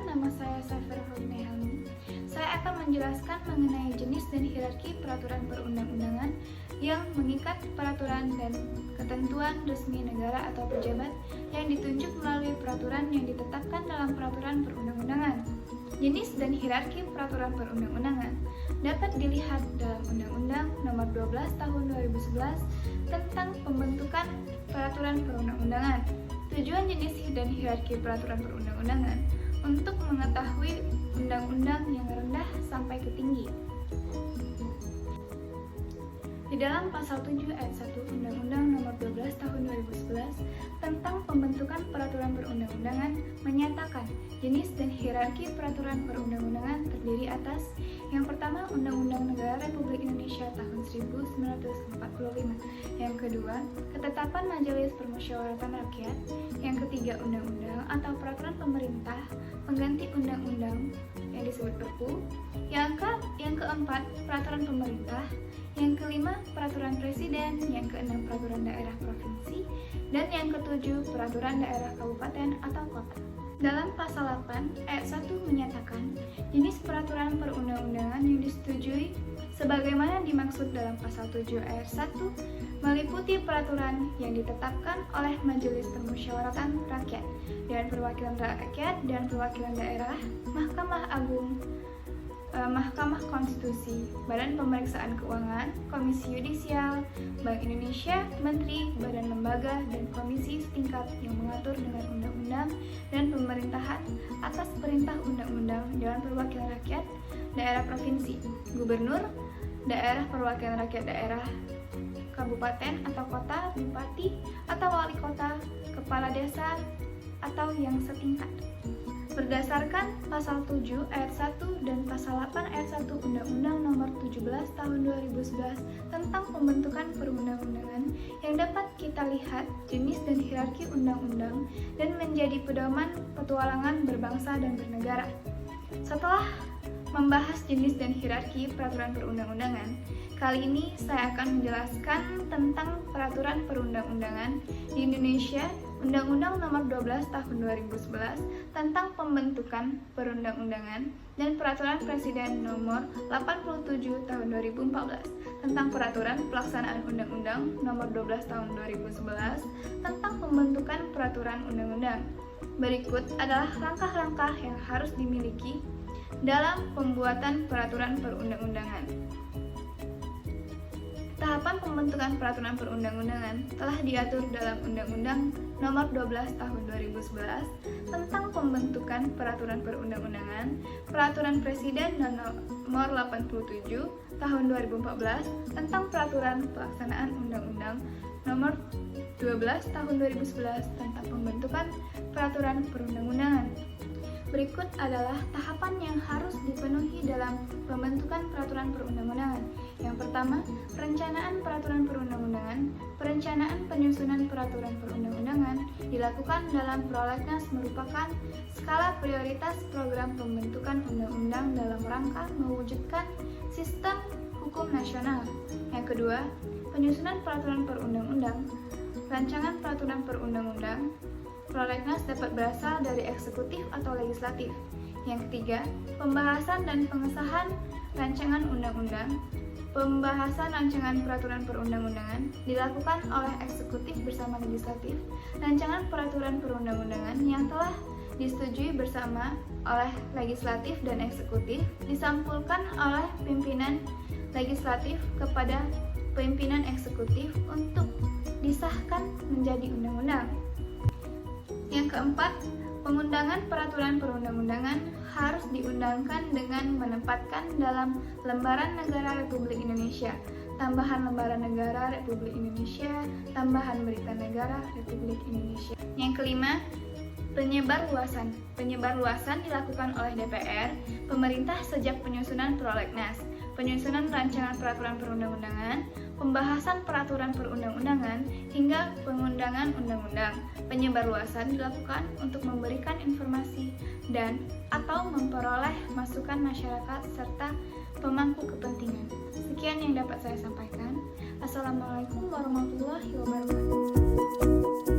nama saya Safira Holine Helmi. Saya akan menjelaskan mengenai jenis dan hierarki peraturan perundang-undangan yang mengikat peraturan dan ketentuan resmi negara atau pejabat yang ditunjuk melalui peraturan yang ditetapkan dalam peraturan perundang-undangan. Jenis dan hierarki peraturan perundang-undangan dapat dilihat dalam Undang-Undang Nomor 12 Tahun 2011 tentang pembentukan peraturan perundang-undangan. Tujuan jenis dan hierarki peraturan perundang-undangan untuk mengetahui undang-undang yang rendah sampai ke tinggi. Di dalam pasal 7 ayat 1 Undang-Undang Nomor 12 Tahun 2011 tentang pembentukan peraturan perundang-undangan menyatakan jenis dan hierarki peraturan perundang-undangan terdiri atas yang pertama Undang-Undang Negara Republik Indonesia tahun 1945, yang kedua ketetapan Majelis Permusyawaratan Rakyat, yang ketiga undang-undang atau peraturan pemerintah pengganti undang-undang yang disebut Perpu, yang keempat peraturan pemerintah, yang kelima peraturan presiden, yang keenam peraturan daerah provinsi, dan yang ketujuh peraturan daerah kabupaten atau kota. Dalam pasal 8 ayat 1 menyatakan jenis peraturan perundang-undangan yang disetujui sebagaimana dimaksud dalam pasal 7 ayat 1 meliputi peraturan yang ditetapkan oleh Majelis Permusyawaratan Rakyat, Dewan Perwakilan Rakyat dan Perwakilan Daerah, Mahkamah Agung, Mahkamah Konstitusi, Badan Pemeriksaan Keuangan, Komisi Yudisial, Bank Indonesia, Menteri, Badan Lembaga, dan Komisi setingkat yang mengatur dengan undang-undang dan pemerintahan atas perintah undang-undang Dewan Perwakilan Rakyat, Daerah Provinsi, Gubernur, Daerah Perwakilan Rakyat Daerah, Kabupaten atau Kota, Bupati atau Wali Kota, Kepala Desa, atau yang setingkat. Berdasarkan pasal 7 ayat 1 dan pasal 8 ayat 1 Undang-Undang Nomor 17 Tahun 2011 tentang pembentukan perundang-undangan yang dapat kita lihat jenis dan hierarki undang-undang dan menjadi pedoman petualangan berbangsa dan bernegara. Setelah membahas jenis dan hierarki peraturan perundang-undangan, kali ini saya akan menjelaskan tentang peraturan perundang-undangan di Indonesia, Undang-Undang Nomor 12 Tahun 2011 tentang pembentukan perundang-undangan dan Peraturan Presiden Nomor 87 Tahun 2014 tentang peraturan pelaksanaan Undang-Undang Nomor 12 Tahun 2011 tentang pembentukan peraturan undang-undang. Berikut adalah langkah-langkah yang harus dimiliki dalam pembuatan peraturan perundang-undangan. Tahapan pembentukan peraturan perundang-undangan telah diatur dalam Undang-Undang Nomor 12 Tahun 2011 tentang pembentukan peraturan perundang-undangan, Peraturan Presiden Nomor 87 Tahun 2014 tentang peraturan pelaksanaan Undang-Undang Nomor 12 Tahun 2011 tentang pembentukan peraturan perundang-undangan. Berikut adalah tahapan yang harus dipenuhi dalam pembentukan peraturan perundang-undangan. Yang pertama, perencanaan peraturan perundang-undangan. Perencanaan penyusunan peraturan perundang-undangan dilakukan dalam prolegnas merupakan skala prioritas program pembentukan undang-undang dalam rangka mewujudkan sistem hukum nasional. Yang kedua, penyusunan peraturan perundang-undang. Rancangan peraturan perundang-undang prolegnas dapat berasal dari eksekutif atau legislatif. Yang ketiga, pembahasan dan pengesahan rancangan undang-undang. Pembahasan rancangan peraturan perundang-undangan dilakukan oleh eksekutif bersama legislatif. Rancangan peraturan perundang-undangan yang telah disetujui bersama oleh legislatif dan eksekutif disampulkan oleh pimpinan legislatif kepada pimpinan eksekutif untuk disahkan menjadi undang-undang. Yang keempat, pengundangan peraturan perundang-undangan harus diundangkan dengan menempatkan dalam Lembaran Negara Republik Indonesia, tambahan Lembaran Negara Republik Indonesia, tambahan Berita Negara Republik Indonesia. Yang kelima, penyebarluasan. Penyebarluasan dilakukan oleh DPR, pemerintah sejak penyusunan prolegnas, penyusunan rancangan peraturan perundang-undangan, pembahasan peraturan perundang-undangan, hingga pengundangan undang-undang. Penyebarluasan dilakukan untuk memberikan informasi dan atau memperoleh masukan masyarakat serta pemangku kepentingan. Sekian yang dapat saya sampaikan. Assalamualaikum warahmatullahi wabarakatuh.